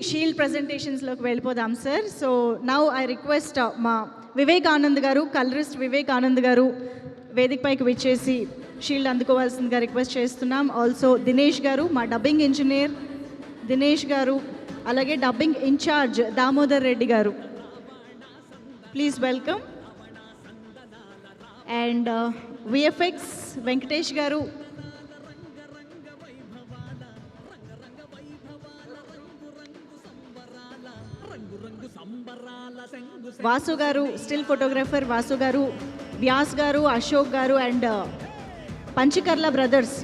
Shield ప్రెజెంటేషన్స్లోకి వెళ్ళిపోదాం sir. So now I request మా వివేక్ ఆనంద్ గారు, కలరిస్ట్ వివేక్ ఆనంద్ గారు వేదికపైకి విచ్చేసి షీల్డ్ అందుకోవాల్సిందిగా రిక్వెస్ట్ చేస్తున్నాం. ఆల్సో దినేష్ గారు, మా డబ్బింగ్ ఇంజనీర్ దినేష్ గారు, అలాగే డబ్బింగ్ ఇన్ఛార్జ్ దామోదర్ రెడ్డి గారు, please welcome. And VFX Venkatesh గారు, వాసు గారు, స్టిల్ ఫోటోగ్రాఫర్ వాసు గారు, వ్యాస్ గారు, Ashok garu and Panchakarla brothers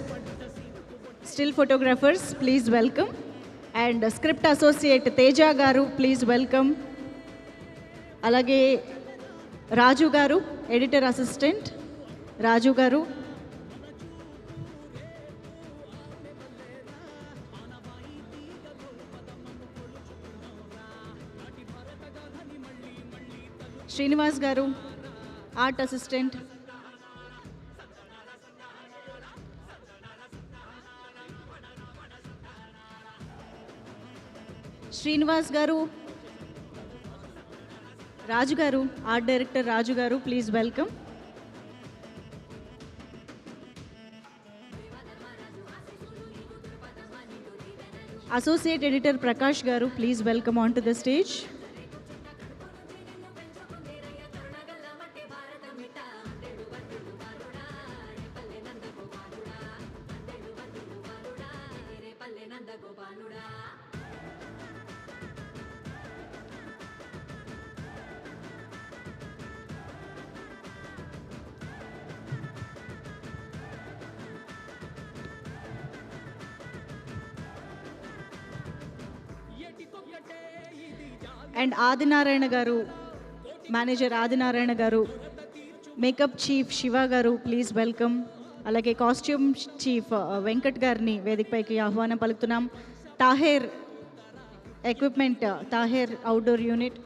still photographers, please welcome. And script associate Teja గారు, ప్లీజ్ వెల్కమ్. అలాగే రాజు గారు, ఎడిటర్ అసిస్టెంట్ రాజు గారు, శ్రీనివాస్ గారు, ఆర్ట్ అసిస్టెంట్, శ్రీనివాస్ గారు, రాజు గారు, art director Raju garu, please welcome. Associate editor Prakash garu, please welcome on to the stage. And Adinarayana garu, manager Adinarayana garu, makeup chief Shiva garu, please welcome. అలాగే costume chief Venkat గారిని వేదికపైకి ఆహ్వానం పలుకుతున్నాం. Taher equipment, Taher outdoor unit,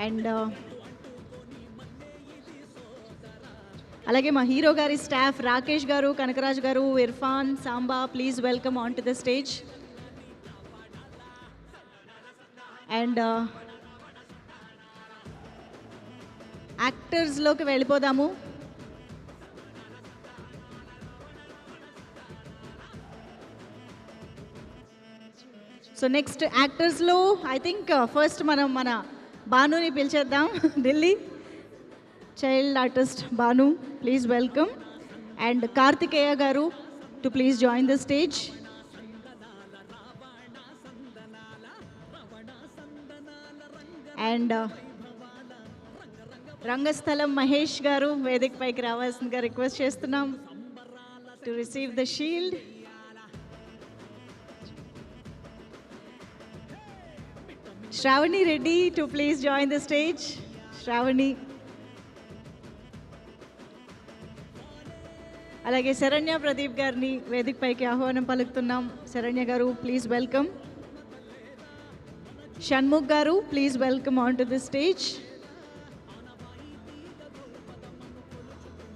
and అలాగే మా హీరో గారి staff Rakesh garu, Kanakaraj garu, Irfan, Samba, please welcome on to the stage. And యాక్టర్స్లోకి వెళ్ళిపోదాము. సో నెక్స్ట్ యాక్టర్స్లో ఐ థింక్ ఫస్ట్ మనం మన భానుని పిలిచేద్దాం. Delhi child artist Bhanu, please welcome. And Karthikeya garu to please join the stage. And Rangasthalam Mahesh garu వేదిక పైకి రావాల్సిందిగా రిక్వెస్ట్ చేస్తున్నాం to receive the shield. Sravani Reddy to please join the stage. Sravani. అలాగే శరణ్య ప్రదీప్ గారిని వేదిక పైకి ఆహ్వానం పలుకుతున్నాం. శరణ్య గారు, please welcome. Shanmukh garu, please welcome on to the stage.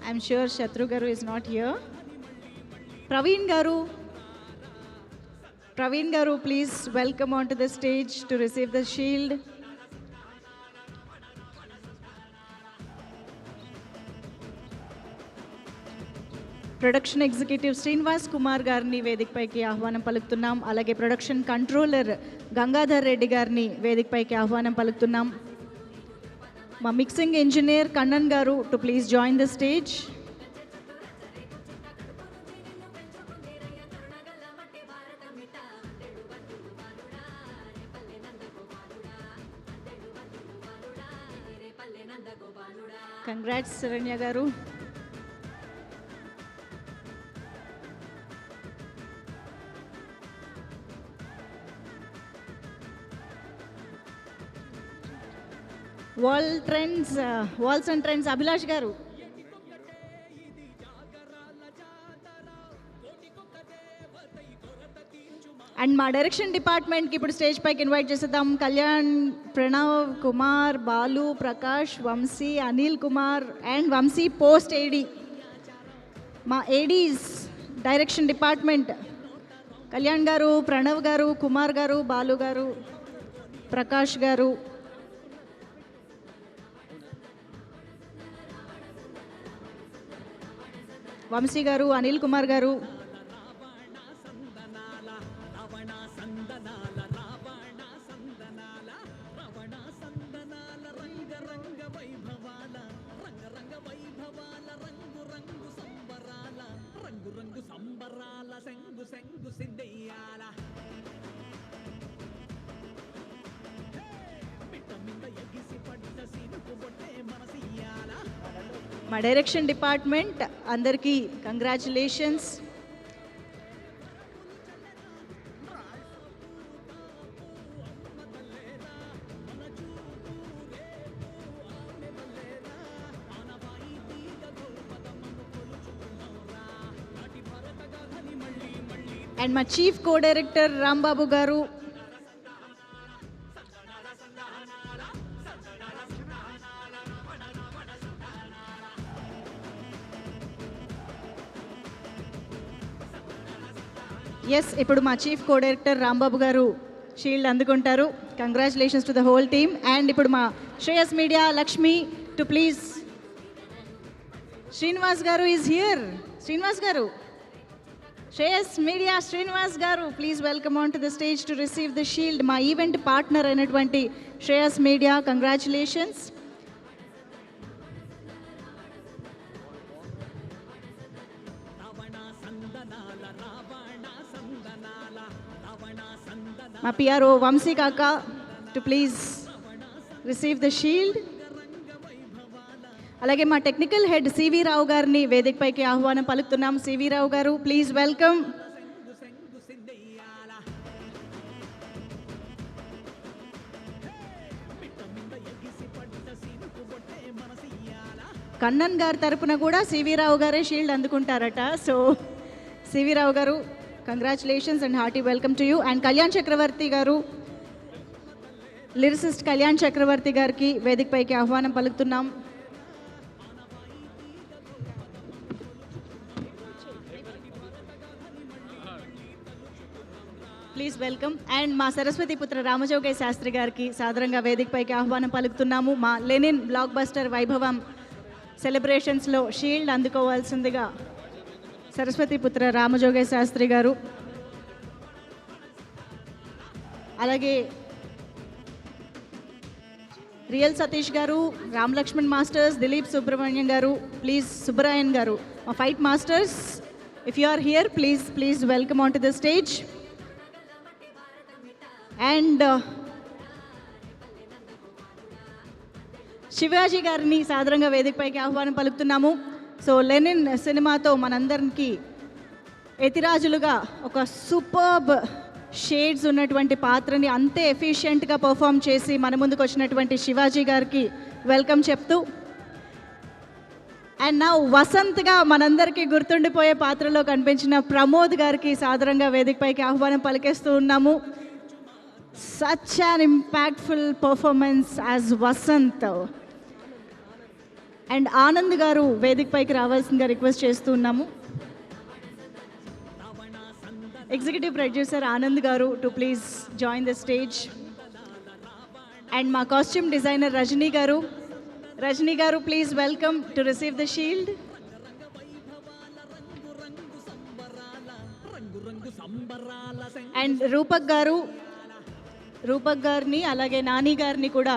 I'm sure Shatru garu is not here. Praveen garu, Praveen garu, please welcome on to the stage to receive the shield. Production executive Srinivas Kumar గారిని వేదికపైకి ఆహ్వానం పలుకుతున్నాం. అలాగే ప్రొడక్షన్ కంట్రోలర్ గంగాధర్ రెడ్డి గారిని వేదికపైకి ఆహ్వానం పలుకుతున్నాం. మా mixing engineer Kannan garu to please join the stage. Congrats Saranya garu. Walls and trends Abhilash గారు. అండ్ మా డైరెక్షన్ డిపార్ట్మెంట్కి ఇప్పుడు స్టేజ్ పైకి ఇన్వైట్ చేసేద్దాం. కళ్యాణ్, ప్రణవ్, కుమార్, బాలు, ప్రకాష్, వంశీ, అనిల్ కుమార్ అండ్ వంశీ పోస్ట్ ఏడీ. మా ఏడీస్ డైరెక్షన్ డిపార్ట్మెంట్ కళ్యాణ్ గారు, ప్రణవ్ గారు, కుమార్ గారు, బాలు గారు, ప్రకాష్ గారు, వంశీ గారు, అనిల్ కుమార్ గారు, మా డైరెక్షన్ డిపార్ట్మెంట్ అందరికీ కంగ్రాచులేషన్స్. అండ్ మా చీఫ్ కో డైరెక్టర్ రాంబాబు గారు, ఇప్పుడు మా చీఫ్ కో డైరెక్టర్ రాంబాబు గారు షీల్డ్ అందుకుంటారు. Congratulations to the whole team. And ఇప్పుడు మా Shreyas media Lakshmi to please, Srinivas గారు ఈజ్ హియర్. శ్రీనివాస్ గారు, శ్రేయస్ మీడియా శ్రీనివాస్ గారు, please welcome on to the stage to receive the shield. మా ఈవెంట్ పార్ట్నర్ అయినటువంటి శ్రేయస్ మీడియా, కంగ్రాచులేషన్స్. మా పిఆర్ఓ వంశీ కాక to please receive the shield. అలాగే మా టెక్నికల్ హెడ్ సివి రావు గారిని వేదికపైకి ఆహ్వానం పలుకుతున్నాం. సివి రావు గారు, ప్లీజ్ వెల్కమ్. కన్నన్ గారి తరపున కూడా సివి రావు గారే షీల్డ్ అందుకుంటారట. So CV Rao garu, congratulations and hearty welcome to you. And Kalyan Chakravarthi garu, lyricist Kalyan చక్రవర్తి గారికి వేదికపైకి ఆహ్వానం పలుకుతున్నాం. Please welcome. అండ్ మా సరస్వతి పుత్ర రామజోగయ్య శాస్త్రి గారికి సాదరంగా వేదికపైకి ఆహ్వానం పలుకుతున్నాము. మా లెనిన్ బ్లాక్ బస్టర్ వైభవం సెలబ్రేషన్స్లో షీల్డ్ అందుకోవాల్సిందిగా సరస్వతి పుత్ర రామజోగయ్య శాస్త్రి గారు, అలాగే రియల్ సతీష్ గారు, రామ్ లక్ష్మణ్ మాస్టర్స్, దిలీప్ సుబ్రహ్మణ్యం గారు, ప్లీజ్ సుబ్బరాయన్ గారు, మా fight masters, if you are here please welcome on to the stage. And Shivaji గారిని సాదరంగా వేదికపైకి ఆహ్వానం పలుకుతున్నాము. సో లెనిన్ సినిమాతో మనందరికీ ఎతిరాజులుగా ఒక సూపర్బ్ షేడ్స్ ఉన్నటువంటి పాత్రని అంతే ఎఫిషియెంట్గా పర్ఫామ్ చేసి మన ముందుకు వచ్చినటువంటి శివాజీ గారికి వెల్కమ్ చెప్తూ, అండ్ నా వసంత్గా మనందరికీ గుర్తుండిపోయే పాత్రలో కనిపించిన ప్రమోద్ గారికి సాదరంగా వేదికపైకి ఆహ్వానం పలికేస్తూ ఉన్నాము. Such an impactful performance as Vasanth. And Anand గారు వేదికపైకి రావాల్సిందిగా రిక్వెస్ట్ చేస్తూ ఉన్నాము. ఎగ్జిక్యూటివ్ ప్రొడ్యూసర్ ఆనంద్ గారు to please join the stage. And మా కాస్ట్యూమ్ డిజైనర్ రజనీ గారు please welcome to receive the shield. And Rupak గారిని అలాగే నాని గారిని కూడా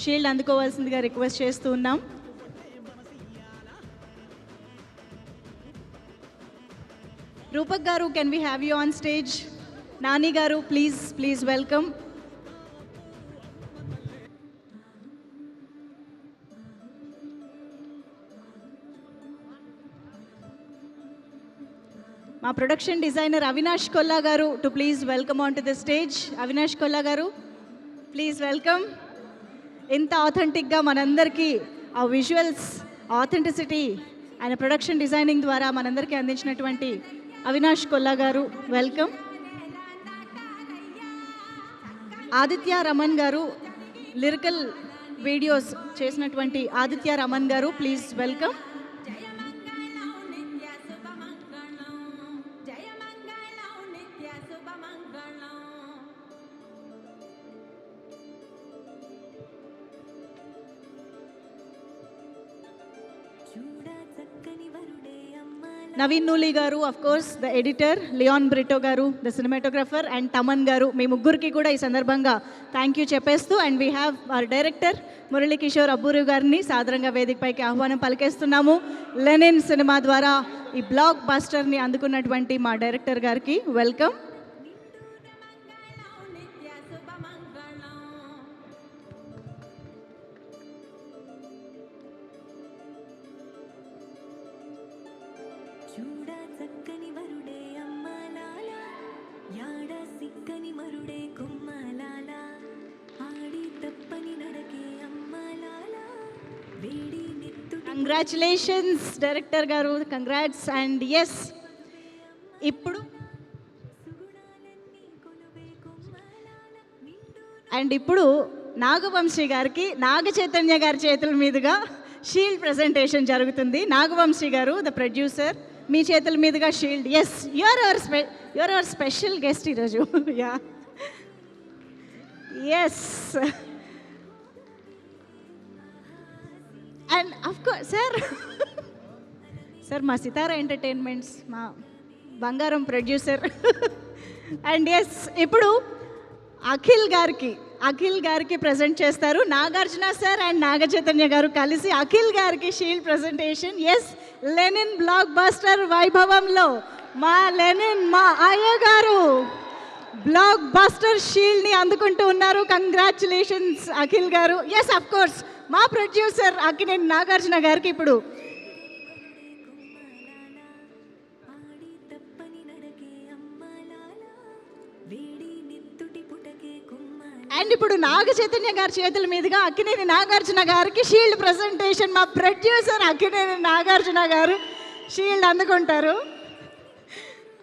షీల్డ్ అందుకోవాల్సిందిగా రిక్వెస్ట్ చేస్తూ ఉన్నాం. రూపక్ గారు, can we have you on stage? Nani గారు, ప్లీజ్ వెల్కమ్. మా ప్రొడక్షన్ డిజైనర్ అవినాష్ కొల్లా గారు to please welcome on to the stage. Avinash Kolla గారు, ప్లీజ్ వెల్కమ్. ఇంత ఆథెంటిక్గా మనందరికీ ఆ విజువల్స్ ఆథెంటిసిటీ ఆయన ప్రొడక్షన్ డిజైనింగ్ ద్వారా మనందరికీ అందించినటువంటి అవినాష్ కొల్లా గారు, వెల్కమ్. ఆదిత్య రమన్ గారు, లిరికల్ వీడియోస్ చేసినటువంటి ఆదిత్య రమన్ గారు, ప్లీజ్ వెల్కమ్. నవీన్ నూలి గారు, of course the editor, Leon Britto గారు ద సినిమాటోగ్రఫర్, అండ్ తమన్ గారు, మీ ముగ్గురికి కూడా ఈ సందర్భంగా థ్యాంక్ యూ చెప్పేస్తూ, and we have our director Murali Kishore Abburu గారిని సాదరంగా వేదికపైకి ఆహ్వానం పలికేస్తున్నాము. లెనిన్ సినిమా ద్వారా ఈ బ్లాక్ బస్టర్ని అందుకున్నటువంటి మా డైరెక్టర్ గారికి వెల్కమ్. చూడా చక్కని వరుడే అమ్మలాల యాడ సిక్కని మరుడే కుమ్మలాల ఆడి తప్పని నడకే అమ్మలాల వేడి నెత్తు కంగ్రాచులేషన్స్ డైరెక్టర్ గారు, కంగ్రాట్స్. అండ్ ఎస్, ఇప్పుడు నాగవంశీ గారికి నాగ చైతన్య గారి చేతుల మీదుగా షీల్డ్ ప్రెజెంటేషన్ జరుగుతుంది. నాగవంశీ గారు ద ప్రొడ్యూసర్, మీ చేతుల మీదుగా shield. Yes, you're our special guest ఈరోజు. Yeah, yes. And of course sir మా సితారా ఎంటర్టైన్మెంట్స్, మా బంగారం ప్రొడ్యూసర్. అండ్ ఎస్, ఇప్పుడు అఖిల్ గారికి ప్రజెంట్ చేస్తారు. నాగార్జున సార్ అండ్ నాగ చైతన్య గారు కలిసి అఖిల్ గారికి shield presentation. Yes, Lenin blockbuster వైభవంలో మా లెనిన్, మా అయ్య గారు బ్లాక్ బస్టర్ షీల్డ్ని అందుకుంటూ ఉన్నారు. కంగ్రాచులేషన్స్ అఖిల్ గారు. ఎస్, అఫ్ కోర్స్ మా ప్రొడ్యూసర్ అక్కినేని నాగార్జున గారికి ఇప్పుడు ఆడి తప్పని నడకే అమ్మలాల వేడి నెత్తుటి పుటకే కుమ్మలాల. అండ్ ఇప్పుడు నాగ చైతన్య గారి చేతుల మీదుగా అక్కినేని నాగార్జున గారికి షీల్డ్ ప్రజెంటేషన్. మా ప్రొడ్యూసర్ అక్కినేని నాగార్జున గారు షీల్డ్ అందుకుంటారు.